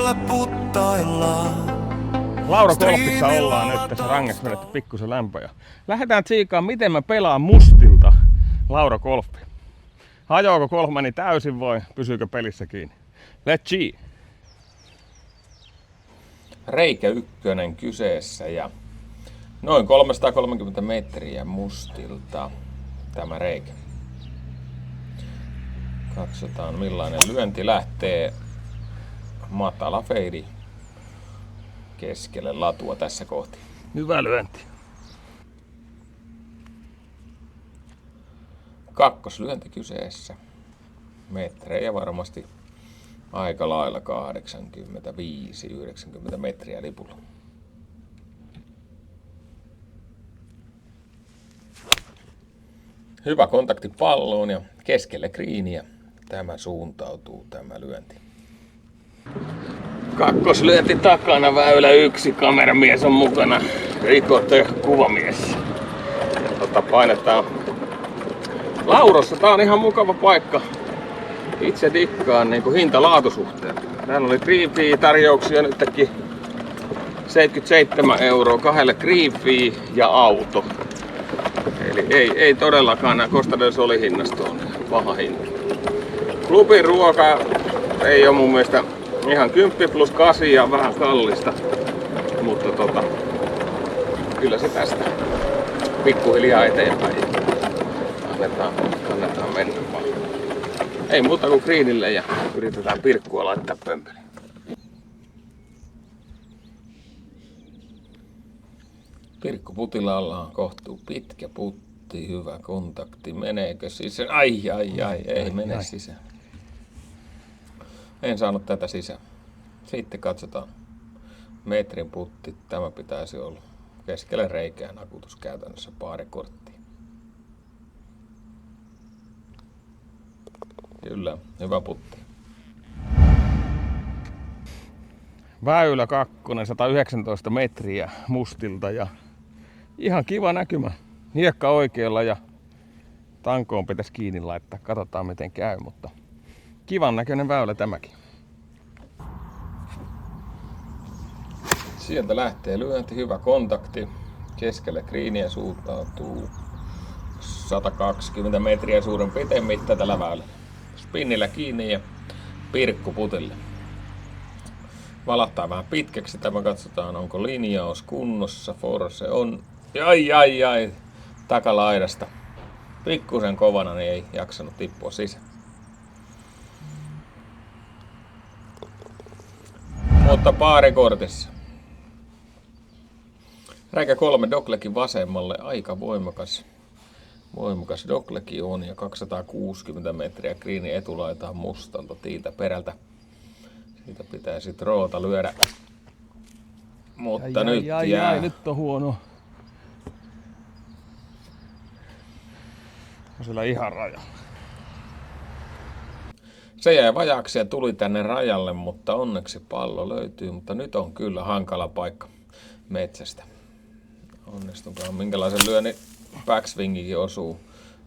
siellä puttaillaan. Laura Golfissa ollaan nyt, tässä rangessa vedetty pikkusen lämpöä. Lähdetään tsiikaan, miten mä pelaan mustilta Laura Golfi. Hajoako golfmani täysin vai pysyykö pelissä kiinni? Let's see! Reikä ykkönen kyseessä ja noin 330 metriä mustilta tämä reikä. Katsotaan millainen lyönti lähtee. Matala feidi keskelle latua tässä kohti. Hyvä lyönti. Kakkoslyönti kyseessä. Metrejä varmasti aika lailla 85-90 metriä lipulla. Hyvä kontakti palloon ja keskelle greeniä. Tämä suuntautuu tämä lyönti. Kakkoslyönti takana, väylä 1, kameramies on mukana, Rikote kuvamies. Painetaan Laurossa, tää on ihan mukava paikka. Itse dikkaan niin hinta-laatusuhteen. Täällä oli green fee tarjouksia nytkin 77 € kahdelle green fee ja auto. Eli ei todellakaan nämä Costa del Solin hinnasta on paha hinta. Klubin ruoka ei ole mun mielestä ihan 10 plus 8 ja vähän kallista. Mutta kyllä se tästä pikkuhiljaa eteenpäin. Annetaan mennä vaan. Ei muuta kuin greenille ja yritetään pirkkua laittaa pömpeliin. Pirkkuputilla ollaan kohtuu pitkä putti, hyvä kontakti. Meneekö sisään? Ai, ei mene sisään. En saanut tätä sisään. Sitten katsotaan metrin putti. Tämä pitäisi olla keskelle reikää nakutus käytännössä paarikorttia. Kyllä, hyvä putti. Väylä 2, 119 metriä mustilta ja ihan kiva näkymä. Hiekka oikealla ja tankoon pitäisi kiinni laittaa. Katsotaan miten käy, mutta kivan näköinen väylä tämäkin. Sieltä lähtee lyönti, hyvä kontakti. Keskelle greeniä suuntautuu 120 metriä suurin piirtein mitta tällä väylällä. Spinnillä kiinni ja pirkku putille. Valahtaa vähän pitkäksi. Tämä katsotaan, onko linjaus kunnossa. Force on. Ai. Takalaidasta. Pikkusen kovana, niin ei jaksanut tippua sisään. Mutta paarikortissa. Reikä 3 doglegin vasemmalle. Aika voimakas doglegi on ja 260 metriä greeni etulaitaan mustalta tiiltä perältä. Siitä pitää sit roota lyödä. Mutta nyt jää. Nyt on huono. On siellä ihan rajalla. Se jäi vajaaksi ja tuli tänne rajalle, mutta onneksi pallo löytyy. Mutta nyt on kyllä hankala paikka metsästä. Onnistunkaan minkälaisen lyönnin backswingikin osuu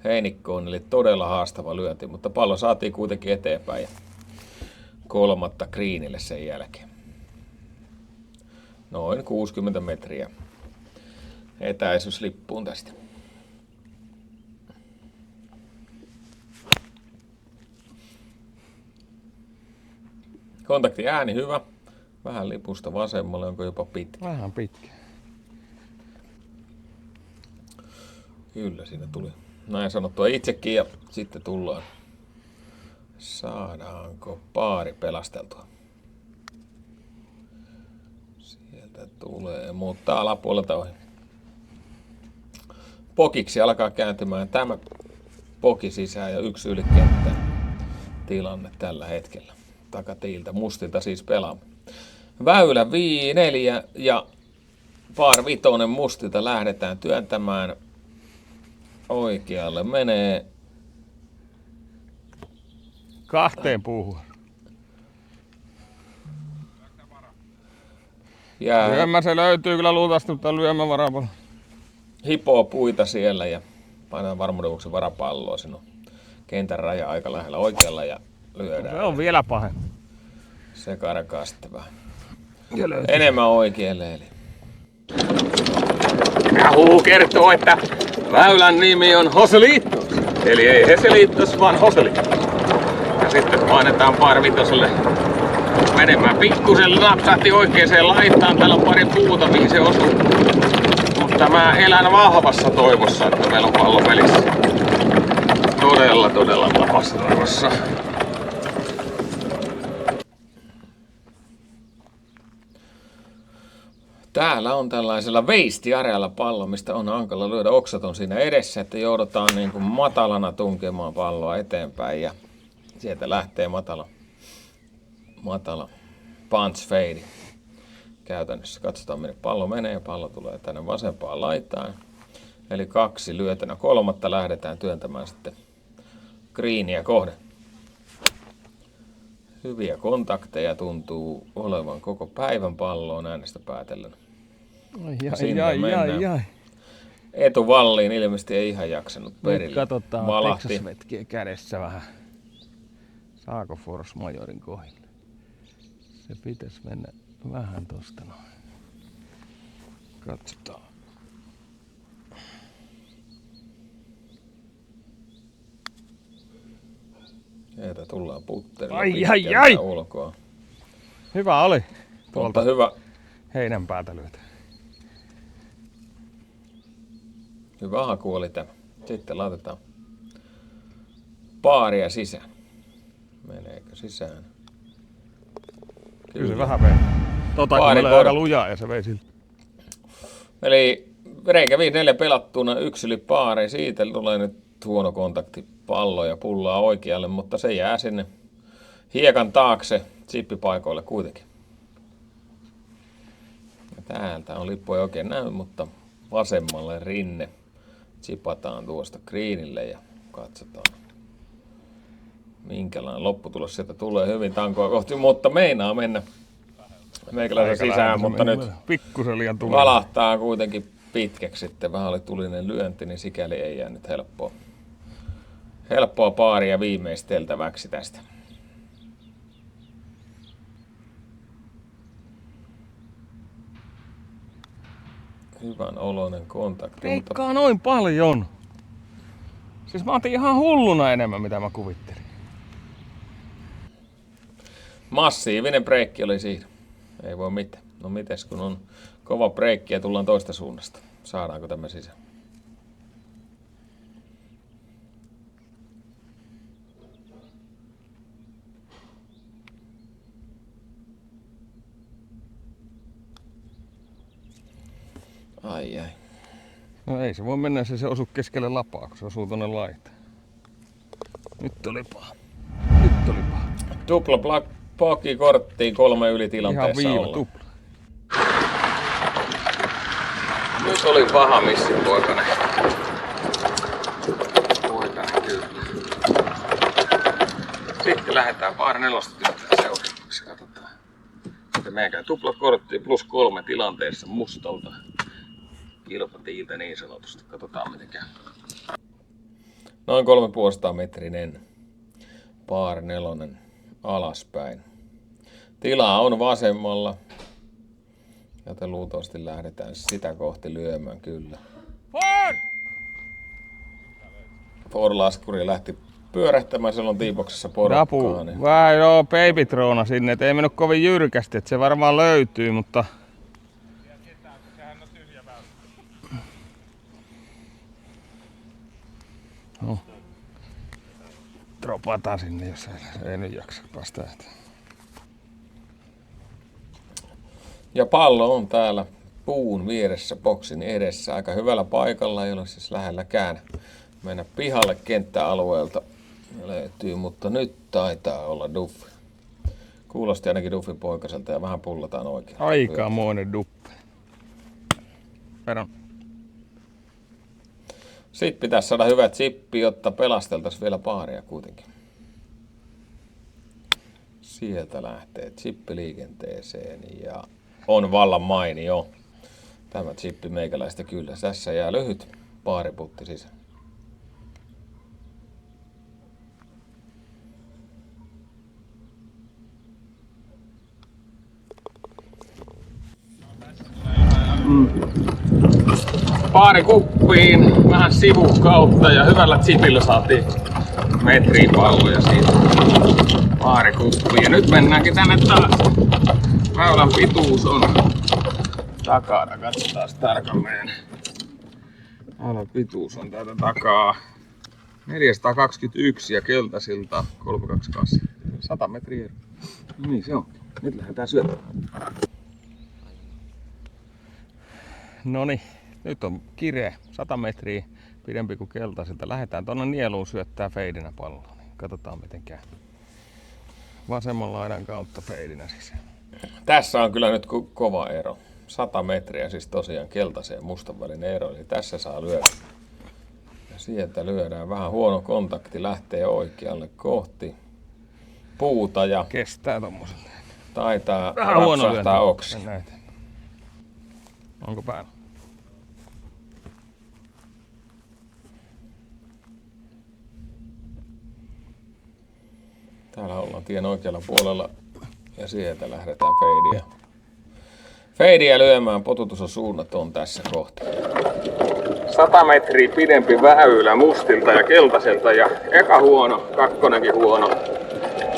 heinikkoon, eli todella haastava lyönti, mutta pallo saatiin kuitenkin eteenpäin ja kolmatta greenille sen jälkeen. Noin 60 metriä etäisyys lippuun tästä. Kontakti ääni hyvä. Vähän lipusta vasemmalle, onko jopa pitkä? Vähän pitkä. Kyllä siinä tuli näin sanottua itsekin ja sitten tullaan. Saadaanko paari pelasteltua? Sieltä tulee, mutta alapuolelta ohi. Pokiksi alkaa kääntymään tämä poki sisään ja yksi yli kenttä tilanne tällä hetkellä. Takatiiltä mustilta siis pelaamme. Väylä 4 ja par 5 mustilta lähdetään työntämään. Oikealle menee. Kahteen puuhun. Lyömä se löytyy kyllä luultavasti, mutta lyömä varapallo. Hipoo puita siellä ja painaa varmuuden vuoksi varapalloa. Siinä on kentän raja aika lähellä oikealla ja lyödään. Se on vielä pahempi. Se karkaa sitten vähän. Enemmän oikealle eli. Ja huhu kertoo, että väylän nimi on Hoseliittos. Eli ei Heseliittos, vaan Hoseliittos. Ja sitten painetaan parvitoselle menemään. Pikkusen napsahti oikeeseen laitaan. Täällä on pari puuta, mihin se osuu. Mutta mä elän vahvassa toivossa, että meillä on pallo pelissä. Todella vahvassa toivossa. Täällä on tällaisella veistiarealla pallo, mistä on hankala lyödä. Oksat on siinä edessä, että joudutaan niin kuin matalana tunkemaan palloa eteenpäin ja sieltä lähtee matala punch fade. Käytännössä katsotaan minne pallo menee ja pallo tulee tänne vasempaan laitaan. Eli 2 lyötänä, 3. lähdetään työntämään sitten greeniä kohden. Hyviä kontakteja tuntuu olevan koko päivän palloon äänestä päätellen. Ai. Etuvalliin ilmeisesti ei ihan jaksanut perille. Nyt katsotaan, valahti. Texas vetkii kädessä vähän. Saako force majorin kohdille? Se pitäisi mennä vähän tosta noin. Katsotaan. Sieltä tullaan putterilla Ai. ulkoa. Hyvä oli. Tuolta hyvä. Heinän päätä lyötä. Hyvä haku oli tämä. Sitten laitetaan paaria sisään. Meneekö sisään? Kyllä se vähän vei. Meillä aika lujaa ja se vei siltä. Eli reikä 5-4 pelattuna, 1 yli paari. Siitä tulee nyt huono kontakti pallo ja pullaa oikealle, mutta se jää sinne hiekan taakse chippipaikoille kuitenkin. Ja täältä on lippu ei oikein näy, mutta vasemmalle rinne chipataan tuosta greenille ja katsotaan minkälainen lopputulos sieltä tulee. Hyvin tankoa kohti, mutta meinaa mennä meikäläisen sisään, mutta nyt pikkusen liian tuli. valahtaa kuitenkin pitkäksi sitten. Vähän oli tulinen lyönti, niin sikäli ei jää nyt helppoa paaria viimeisteltäväksi tästä. Hyvän oloinen kontakti. Peikkaa noin paljon. Siis mä otin ihan hulluna enemmän, mitä mä kuvittelin. Massiivinen breikki oli siinä. Ei voi mitään. No mites kun on kova breikki ja tullaan toista suunnasta. Saadaanko tämä sisään? Ai. No ei se voi mennä, se osu keskelle lapaa, kun se osuu tonne laitaan. Nyt oli paha. Tupla pakki korttiin 3 yli tilanteessa ihan olla. tupla. Nyt oli paha missi poikainen. Kyllä. Sitten lähdetään paari 4 seuraavaksi. Katsotaan. Sitten meidän käy tupla korttiin +3 tilanteessa mustalta kilpatiiltä niin sanotusti. Katsotaan miten käy. Noin 350 metrinen paari 4 alaspäin. Tilaa on vasemmalla. Joten luultavasti lähdetään sitä kohti lyömään kyllä. Ford-laskuri lähti pyörähtämään silloin tiiboksessa porukkaa. Niin. Vähän joo, baby troona sinne, et ei mennyt kovin jyrkästi, että se varmaan löytyy, mutta... No. Dropataan sinne, jos ei nyt jaksa päästä. Ja pallo on täällä puun vieressä, boksin edessä. Aika hyvällä paikalla, ei ole siis lähelläkään mennä pihalle kenttäalueelta. Löytyy, mutta nyt taitaa olla duffi. Kuulosti ainakin duffin poikaselta ja vähän pullataan oikein. Aikamoinen duppi. Peron. Sitten pitäisi saada hyvä chippi, jotta pelasteltaisiin vielä paaria kuitenkin. Sieltä lähtee chippi liikenteeseen ja on vallan mainio. Tämä chippi meikäläistä kyllä. Tässä jää lyhyt paariputti sisään. Pari kuppiin, vähän sivukautta ja hyvällä chipillä saatiin metriä palloja siitä. Pari kuppiin. Ja nyt mennäänkin tänne taas. Väylän pituus on takana. Katsotaan tarkalleen. Väylän pituus on täältä takaa 421 ja keltaisilta 328. 100 metriä. No niin se on. Nyt lähdetään syömään. Noniin, nyt on kireä, 100 metriä pidempi kuin keltaisilta. Lähdetään tuonne nieluun syöttää feidinä palloa. Niin katsotaan miten käy. Vasemman laidan kautta feidinä sisään. Tässä on kyllä nyt kova ero. 100 metriä siis tosiaan keltaisen ja mustan välinen ero. Eli tässä saa lyödä. Ja sieltä lyödään vähän huono kontakti, lähtee oikealle kohti puuta ja Kestää tommosen. taitaa Vähän huono rapsahtaa oksi. Onko päällä? Täällä ollaan tien oikealla puolella ja sieltä lähdetään feidiä lyömään. Potutus on suunnaton tässä kohtaa. 100 metriä pidempi väylä mustilta ja keltaiselta ja eka huono, kakkonenkin huono.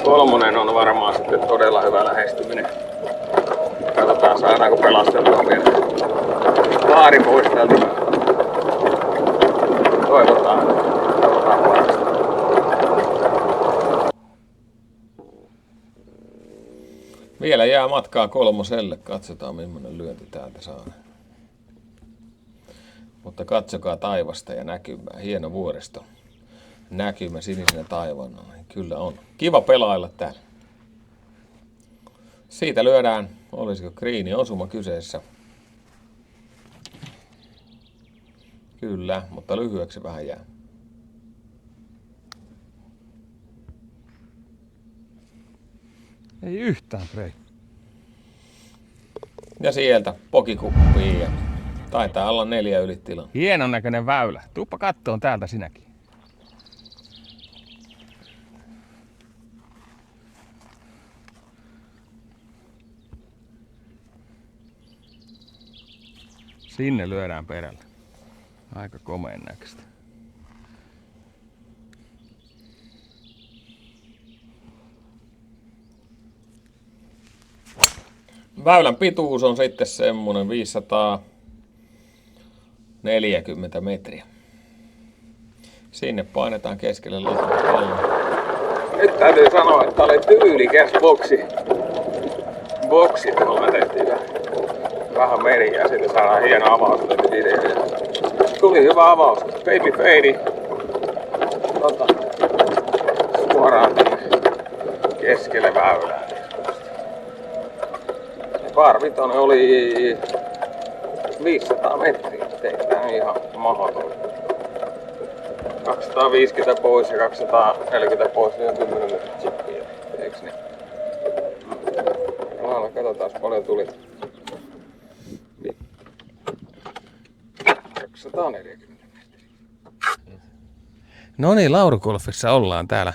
Kolmonen on varmaan sitten todella hyvä lähestyminen. Katsotaan saadaanko pelasteltua vielä vaari pois täältä. Toivotaan parasta. Vielä jää matkaa kolmoselle. Katsotaan millainen lyönti täältä saa. Mutta katsokaa taivasta ja näkymää. Hieno vuoristo. Näkymä sinisenä taivaana. Kyllä on. Kiva pelailla täällä. Siitä lyödään. Olisiko kriini osuma kyseessä? Kyllä, mutta lyhyeksi vähän jää. Ei yhtään Frey. Ja sieltä pokikuppiin ja taitaa olla 4 yli tilan. Hienon näköinen väylä. Tuuppa kattoon täältä sinäkin. Sinne lyödään perälle. Aika komeen näköistä. Väylän pituus on sitten semmonen 540 metriä. Sinne painetaan keskelle lattiaa. Nyt täytyy sanoa, että oli tyylikäs boksi tuolla me tehtiin vähän meriä ja sitten saadaan hieno avaus. Tuli hyvä avaus. Baby fade. Suoraan tänne keskelle väylää. Parvitonen oli 500 metriä. Tehdään ihan mahdoton. 250 pois ja 240 pois ja 10 minuutin chippiä. Eiks niin? No, katsotaan paljon tuli. 240 metriä. No niin, Laurugolfissa ollaan täällä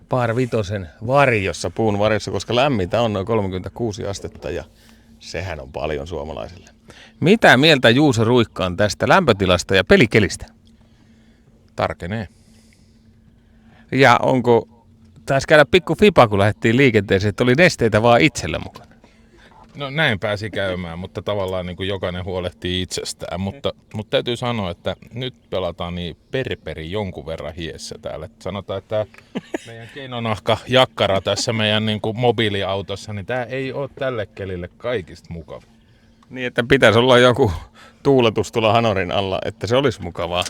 Par Vitosen varjossa, puun varjossa, koska lämmintä on noin 36 astetta ja sehän on paljon suomalaisille. Mitä mieltä Juuso Ruikka on tästä lämpötilasta ja pelikelistä? Tarkenee. Ja onko, taisi käydä pikku fipa, kun lähdettiin liikenteeseen, että oli nesteitä vaan itsellä mukana? No näin pääsi käymään, mutta tavallaan niin kuin jokainen huolehtii itsestään. Mutta täytyy sanoa, että nyt pelataan niin perperi jonkun verran hiessä täällä. Että sanotaan, että meidän keinonahka jakkara tässä meidän niin kuin mobiiliautossa, niin tämä ei ole tälle kelille kaikista mukava. Niin, että pitäisi olla joku tuuletus tuolla hanorin alla, että se olisi mukavaa.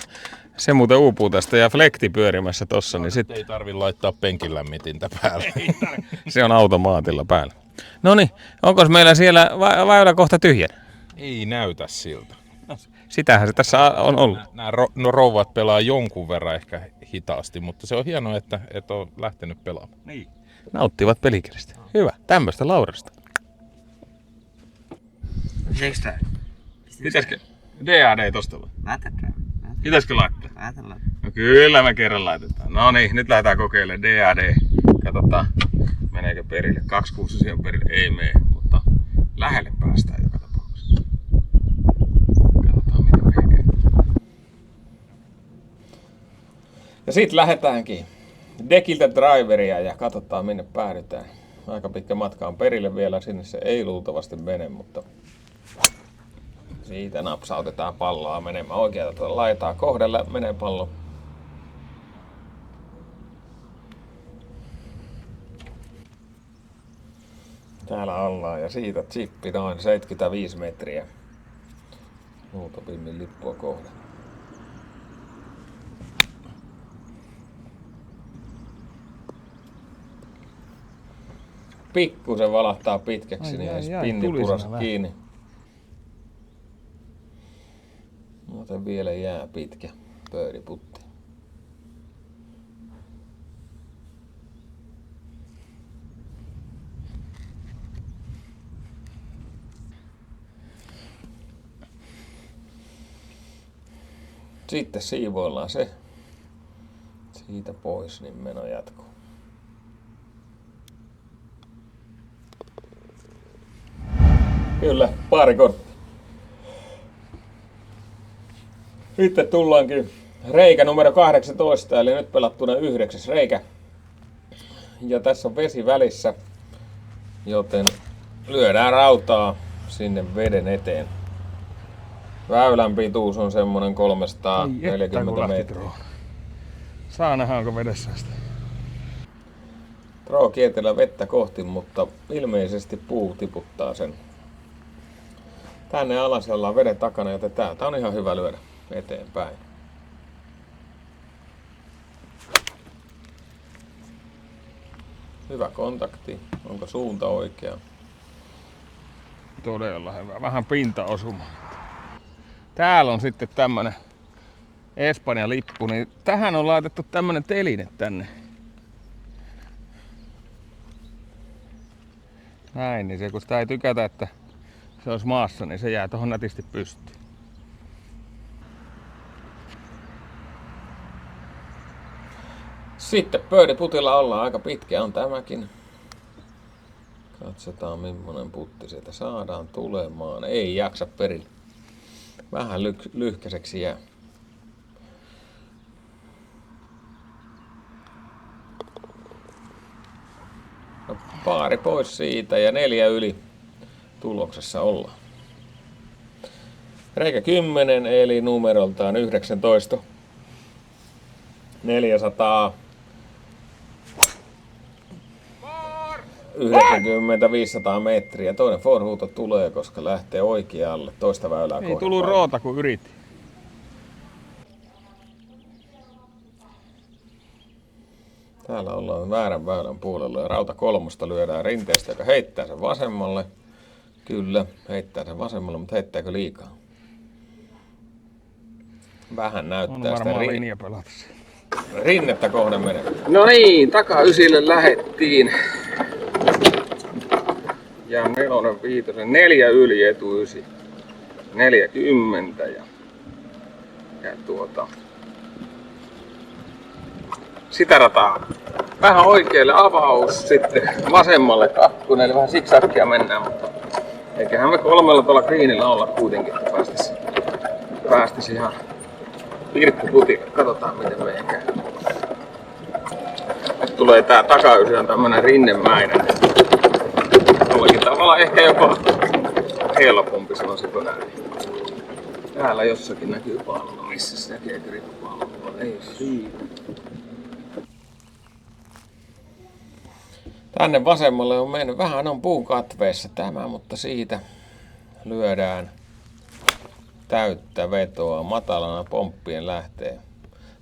Se muuten uupuu tästä ja flekti pyörimässä tossa, niin sitten Ei tarvitse laittaa penkin lämmitintä päälle. se on automaatilla päällä. Noniin, onko meillä siellä väylä kohta tyhjänä? Ei näytä siltä. Sitähän se tässä on ollut. Nämä rouvat pelaa jonkun verran ehkä hitaasti, mutta se on hienoa, että on lähtenyt pelaamaan. Niin. Nauttivat pelikelistä. Hyvä, tämmöistä Laurasta. Pitäisikö DAD tosta vai? Laitetaan. Pitäisikö laittaa? Laitetaan. No kyllä me kerran laitetaan. No niin, nyt lähdetään kokeilemaan DAD. Katsotaan, meneekö perille. 269 perille ei mene, mutta lähelle päästään joka tapauksessa. Ja sit lähdetäänkin dekiltä driveria ja katsotaan minne päädytään. Aika pitkä matka on perille vielä, sinne se ei luultavasti mene, mutta siitä napsautetaan palloa menemään oikealta laitaa kohdella menee pallo. Täällä ollaan ja siitä chippi noin 75 metriä Muutopimmin lippua kohden. Pikkusen valahtaa pitkäksi, niin ei spinni puras kiinni. Muuten vielä jää pitkä pöydiputti. Sitten siivoillaan se siitä pois, niin meno jatkuu. Kyllä, paarikortti. Sitten tullaankin reikä numero 18, eli nyt pelattuna 9. reikä. Ja tässä on vesi välissä, joten lyödään rautaa sinne veden eteen. Väylän pituus on semmonen 340 metriä. Saa nähdä, onko vedessä sitä. Droo kiertellä vettä kohti, mutta ilmeisesti puu tiputtaa sen tänne alas, ollaan veden takana, joten täältä on ihan hyvä lyödä eteenpäin. Hyvä kontakti. Onko suunta oikea? Todella hyvä. Vähän pintaosuma. Täällä on sitten tämmönen Espanjan lippu, niin tähän on laitettu tämmönen teline tänne. Näin, niin se kun sitä ei tykätä, että se olisi maassa, niin se jää tohon nätisti pystyyn. Sitten pöydiputilla ollaan, aika pitkä on tämäkin. Katsotaan millainen putti sieltä saadaan tulemaan. Ei jaksa perille. Vähän lyhkäiseksi jää. No, paari pois siitä ja 4 yli tuloksessa ollaan. Reikä 10 eli numeroltaan 19. 400 90-500 metriä. Toinen forhuuto tulee, koska lähtee oikealle toista väylää kohden. Ei tullut roota, kun yritti. Täällä ollaan väärän väylän puolella ja rauta 3 lyödään rinteestä, joka heittää sen vasemmalle. Kyllä, heittää sen vasemmalle, mutta heittääkö liikaa? Vähän näyttää sitä rinnettä kohden menee. No niin, taka-ysille lähettiin. Ja 4 viitosen 4 yli etuysi. 40 ja sitä rataa. Vähän oikealle avaus, sitten vasemmalle kakkunen, eli vähän siksakkia mennään, mutta eiköhän me 3 tuolla greenillä olla kuitenkin, että päästis ihan pirkkuputille. Katsotaan miten meidän käy. Nyt tulee tää takaysi on tämmönen rinnemäinen. Jollakin tavalla ehkä jopa helpompi, sanoisinko näin. Täällä jossakin näkyy pallo, missä se näkee grillipalloa. Ei siitä. Tänne vasemmalle on mennyt, vähän on puun katveessa tämä, mutta siitä lyödään täyttä vetoa matalana pomppien lähtee.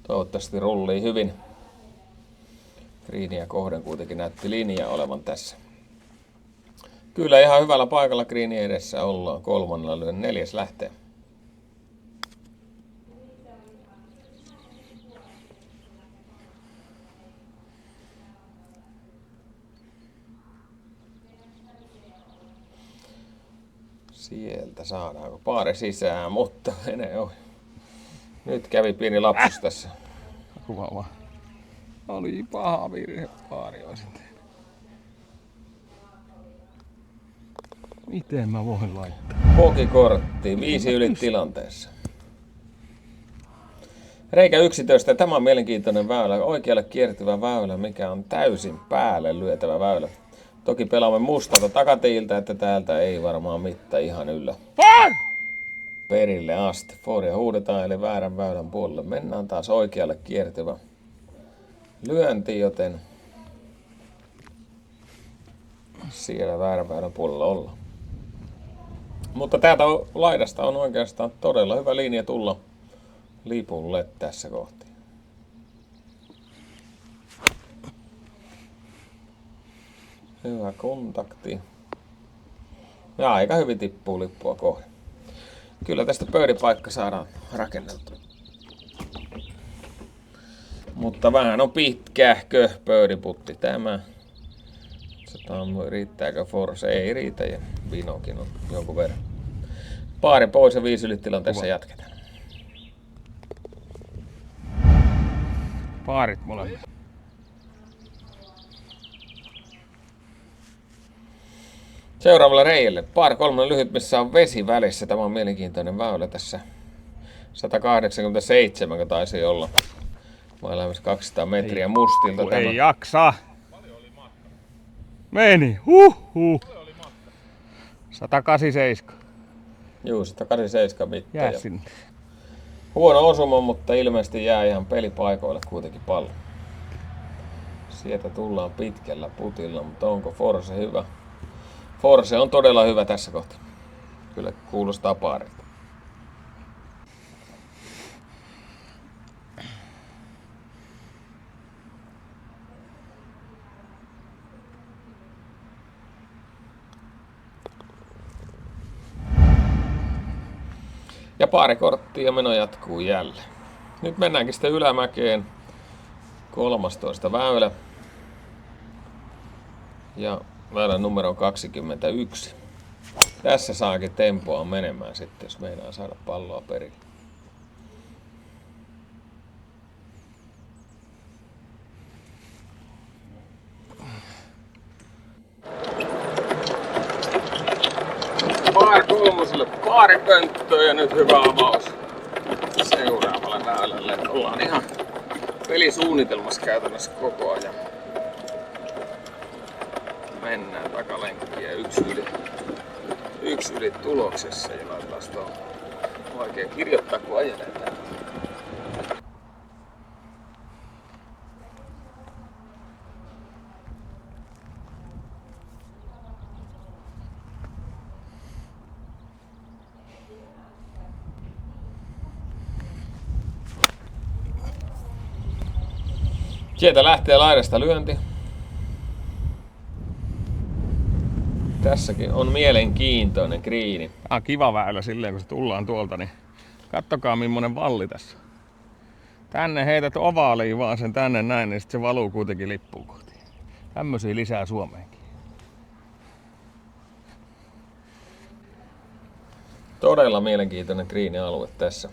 Toivottavasti rullii hyvin. Greenia kohden kuitenkin näytti linja olevan tässä. Kyllä ihan hyvällä paikalla greenin edessä ollaan. 3 lyön, 4 lähtee. Sieltä saadaanko paari sisään, mutta menee ohi. Nyt kävi pieni lapsus tässä. Kuva vaan. Oli paha virhe, paari olisin tehnyt. Miten mä voin laittaa? Pokikortti, 5 yli tilanteessa. Reikä 11. Tämä on mielenkiintoinen väylä. Oikealle kiertyvä väylä, mikä on täysin päälle lyötävä väylä. Toki pelaamme mustalta takatiiltä, että täältä ei varmaan mitta ihan yllä perille asti. Foria huudetaan, eli väärän väylän puolelle. Mennään taas oikealle kiertyvä lyönti, joten siellä väärän väylän puolella ollaan. Mutta täältä laidasta on oikeastaan todella hyvä linja tulla lipulle tässä kohti. Hyvä kontakti. Ja aika hyvin tippuu lippua kohden. Kyllä tästä pöydipaikka saadaan rakenneltua. Mutta vähän on pitkähkö pöydiputti tämä. Katsotaan riittääkö force. Ei riitä ja vinokin on jonkun verran. Paari pois ja 5 yli tilanteessa jatketaan. Paarit molemmat. Seuraavalle reijälle. Par 3 lyhyt, missä on vesi välissä. Tämä on mielenkiintoinen väylä tässä. 187 taisi olla. Vai lähes 200 metriä mustilta tämä. Ei jaksa. Meni. Huhhuh. 187. Juu, 187 mitta. Jää sinne. Huono osuma, mutta ilmeisesti jää ihan pelipaikoille kuitenkin pallo. Sieltä tullaan pitkällä putilla, mutta onko force hyvä? Force on todella hyvä tässä kohtaa. Kyllä kuulostaa paarilta. Ja paarikortti ja meno jatkuu jälleen. Nyt mennäänkin sitten ylämäkeen. 13 väylä. Ja väylän numero on 21. Tässä saakin tempoa menemään sitten, jos meinaa saada palloa perille. Par 3 paaripönttöä ja nyt hyvä avaus seuraavalle väylälle. Ollaan ihan pelisuunnitelmassa käytännössä koko ajan. Mennään takalenkkiä yksi yli tuloksessa ja laitetaan tuohon. Vaikea kirjoittaa kun ajelee täällä. Sieltä lähtee laidasta lyönti. Tässäkin on mielenkiintoinen kriini. Tää on kiva väylä silleen, kun se tullaan tuolta, niin kattokaa millainen valli tässä. Tänne heität ovaaliin vaan sen tänne näin, niin sit se valuu kuitenkin lippuun kohti. Tämmösiä lisää Suomeenkin. Todella mielenkiintoinen kriinialue tässä.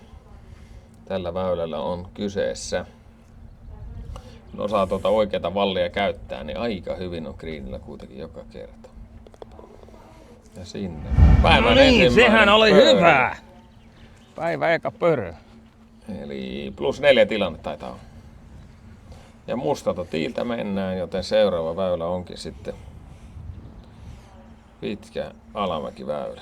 Tällä väylällä on kyseessä. Kun osaa tuota oikeata vallia käyttää, niin aika hyvin on kriinillä kuitenkin joka kerta. Ja sinne. Päivän No niin, ensimmäinen sehän oli pörö. hyvä! Päivä eka pörö. Eli +4 tilanne taitaa olla. Ja mustalta tiiltä mennään, joten seuraava väylä onkin sitten pitkä alamäkiväylä.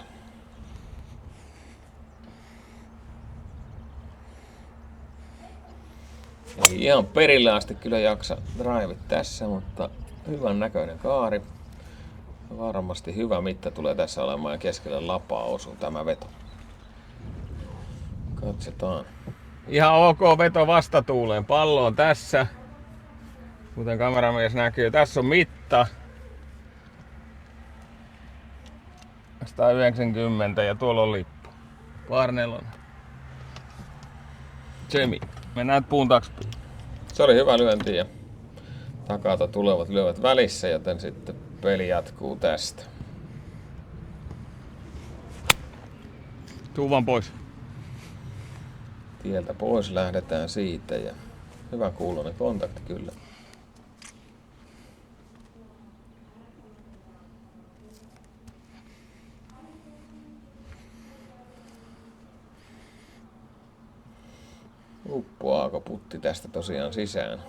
Eli ihan perille asti kyllä jaksa driveit tässä, mutta hyvän näköinen kaari. Varmasti hyvä mitta tulee tässä olemaan ja keskelle lapaa osuu tämä veto. Katsotaan. Ihan ok veto vastatuuleen. Pallo on tässä. Kuten kameramies näkyy, tässä on mitta. 190 ja tuolla on lippu. Par 4. Semi. Mennään puun taakse. Se oli hyvä lyönti ja takalta tulevat lyövät välissä, joten sitten peli jatkuu tästä. Tuu vaan pois. Tieltä pois lähdetään siitä ja hyvä kuuloinen kontakti kyllä. Uppoaako putti tästä tosiaan sisään?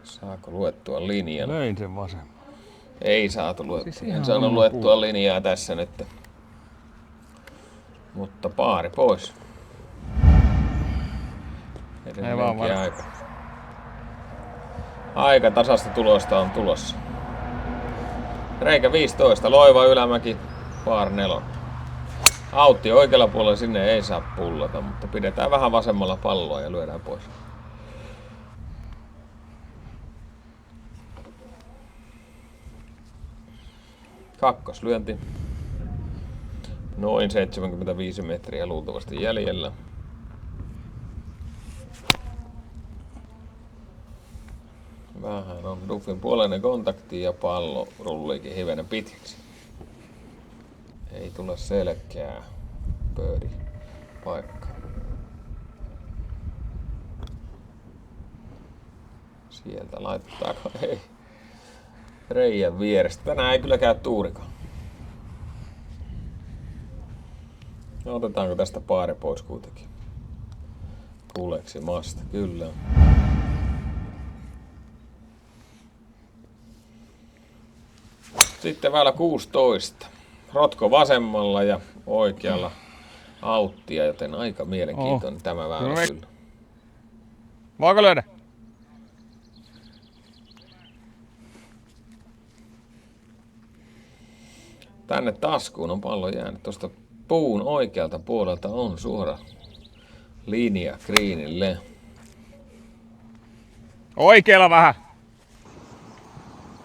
Saako luettua linjan? Löin sen vasemman. Ei saatu luettua. Siis ihan En saanut homma luettua puoli. linjaa tässä nyt. Mutta paari pois. Ei vaan Edelleenkin aika tasasta tulosta on tulossa. Reikä 15, Loiva ylämäki, par 4. Autti oikealla puolella, sinne ei saa pullata, mutta pidetään vähän vasemmalla palloa ja lyödään pois. Kakkoslyönti. Noin 75 metriä luultavasti jäljellä. Vähän on duffin puoleinen kontakti ja pallo rulliikin hivenen pitkäksi. Ei tule selkeää birdie paikka. Sieltä laittaako? Ei. Reijän vierestä. Tänään ei kyllä käy tuurikaan. No, otetaanko tästä paari pois kuitenkin? Puleksi masta, kyllä. Sitten väylä 16. Rotko vasemmalla ja oikealla auttia, joten aika mielenkiintoinen tämä väylä kyllä. Voiko löydä? Tänne taskuun on pallo jäänyt. Tuosta puun oikealta puolelta on suora linja greenille. Oikealla vähän.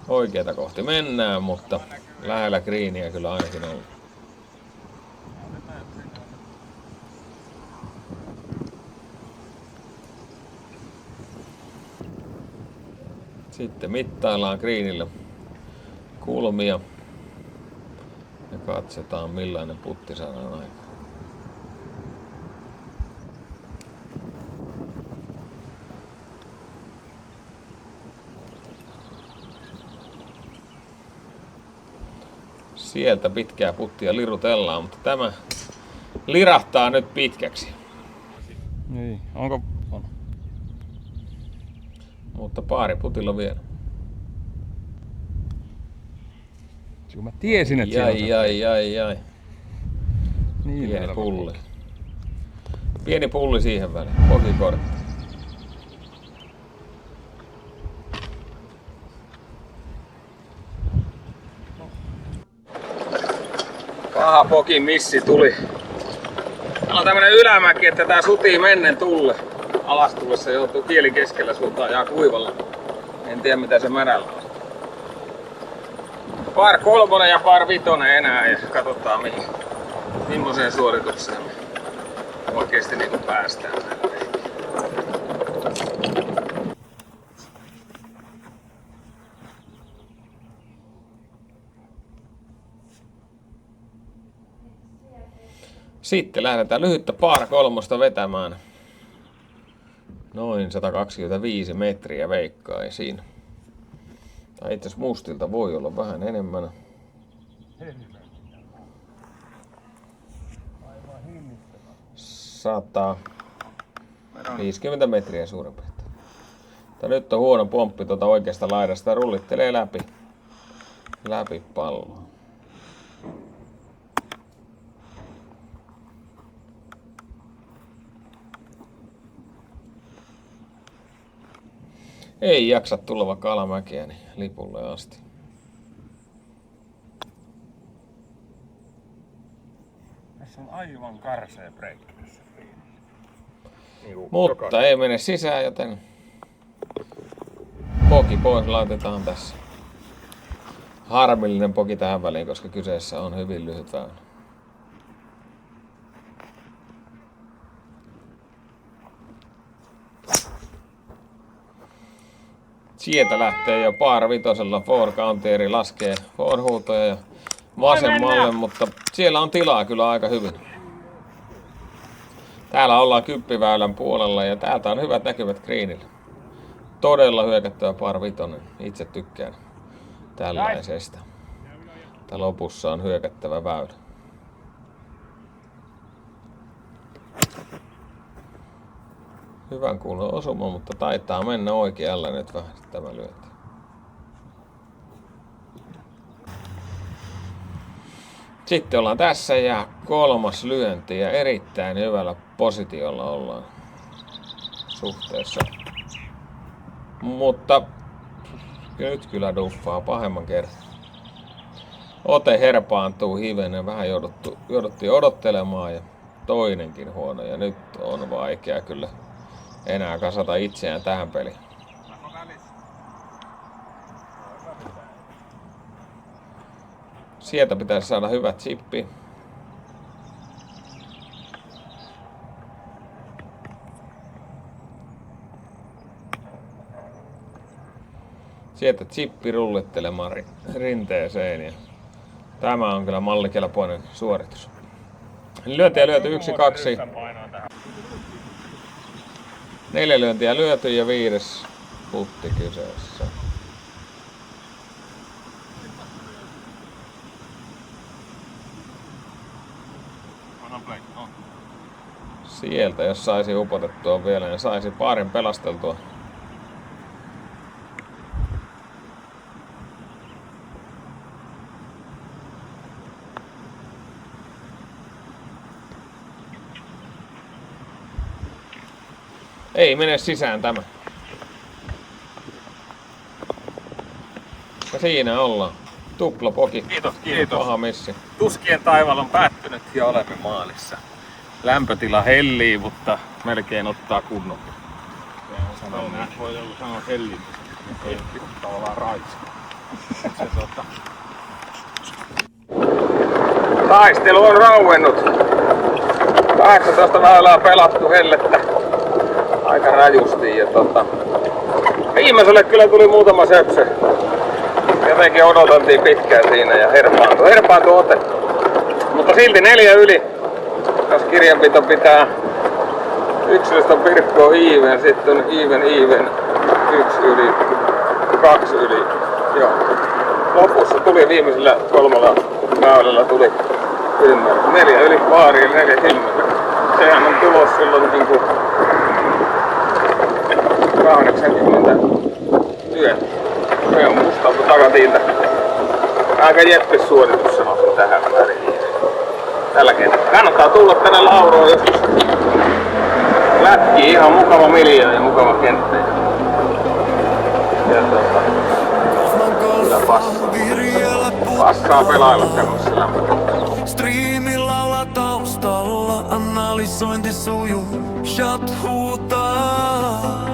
Oikeata kohti mennään, mutta lähellä greeniä kyllä ainakin on. Sitten mittaillaan greenillä kulmia ja katsotaan millainen putti saadaan aikaan. Sieltä pitkää puttia lirutellaan, mutta tämä lirahtaa nyt pitkäksi. Niin, onko? On. Mutta pari putilla vielä. Kun mä tiesin, että Jai. Niin Pieni pulli. Pieni pulli siihen väliin. Pokikortti. Paha pokin missi tuli. Täällä on tämmönen ylämäki, että tää sutii mennen tulle. Alas tullessa joutuu kieli keskellä suutaan ja kuivalla. En tiedä mitä se märällä on. Par 3 ja par 5 enää ja katsotaan millaiseen suoritukseen me oikeesti niinku päästään. Sitten lähdetään lyhyttä par 3 vetämään. Noin 125 metriä veikkaisin. Tai itse asiassa mustilta voi olla vähän enemmän. 150 metriä suurin piirtein. Mutta nyt on huono pomppi tuota oikeasta laidasta. Rullittelee läpi palloa. Ei jaksa tulla vaikka alamäkeä niin lipulle asti. Tässä on aivan karsea breikki tässä. Mutta ei mene sisään, joten poki pois laitetaan tässä. Harmillinen poki tähän väliin, koska kyseessä on hyvin lyhyt väylä. Sieltä lähtee jo par 5 four counteri, laskee four huutoja ja vasemmalle, mutta siellä on tilaa kyllä aika hyvin. Täällä ollaan kyppiväylän puolella ja täältä on hyvät näkymät greenille. Todella hyökättävä par 5. Itse tykkään tällaisesta. Tää lopussa on hyökättävä väylä. Hyvän kuulon osuma, mutta taitaa mennä oikealle nyt vähän tämä lyönti. Sitten ollaan tässä ja 3. lyönti ja erittäin hyvällä positiolla ollaan suhteessa. Mutta nyt kyllä duffaa pahemman kerran. Ote herpaantuu hivenen, vähän jouduttiin odottelemaan ja toinenkin huono ja nyt on vaikea kyllä enää kasata itseään tähän peliin. Sieltä pitäisi saada hyvä chippi. Sieltä chippi rullittelemaan rinteeseen ja tämä on kyllä mallikelpoinen suoritus. Lyöntiä lyöty 1, 2. 4 lyöntiä lyöty ja 5. putti kyseessä. Sieltä jos saisi upotettua vielä, niin saisi paarin pelasteltua. Ei mene sisään tämä. Ja siinä ollaan. Tuplapoki. Kiitos. Paha missi. Tuskien taival on päättynyt ja olemme maalissa. Lämpötila hellii, mutta melkein ottaa kunnon. Voi sanoa hellin. Ei tavallaan raitsi. Taistelu on rauennut. 18 väylää pelattu hellettä aika rajusti ja viimeiselle kyllä tuli muutama söpsö. Jotenkin odoteltiin pitkään siinä ja herpaantui ote. Mutta silti 4 yli. Jos kirjanpito pitää yksilöstä Pirkko even, sitten on even, 1 yli, 2 yli. Joo. Lopussa tuli viimeisellä 3 väylällä tuli ymmärrys. 4 yli vaariin, 40. Sehän on tulos silloin niinku 80 yön. Se on mustalta takatiiltä. Aika jeppis suoritus sanoisin tähän väliin. Tällä kentällä. Kannattaa tulla tänne Lauroon joskus. Lätkii ihan mukava miljoo ja mukava kenttä. Ja kyllä passaa pelailla tämmöisellä lämpöllä. Striimillä taustalla analysointi sujuu. Shot huutaa.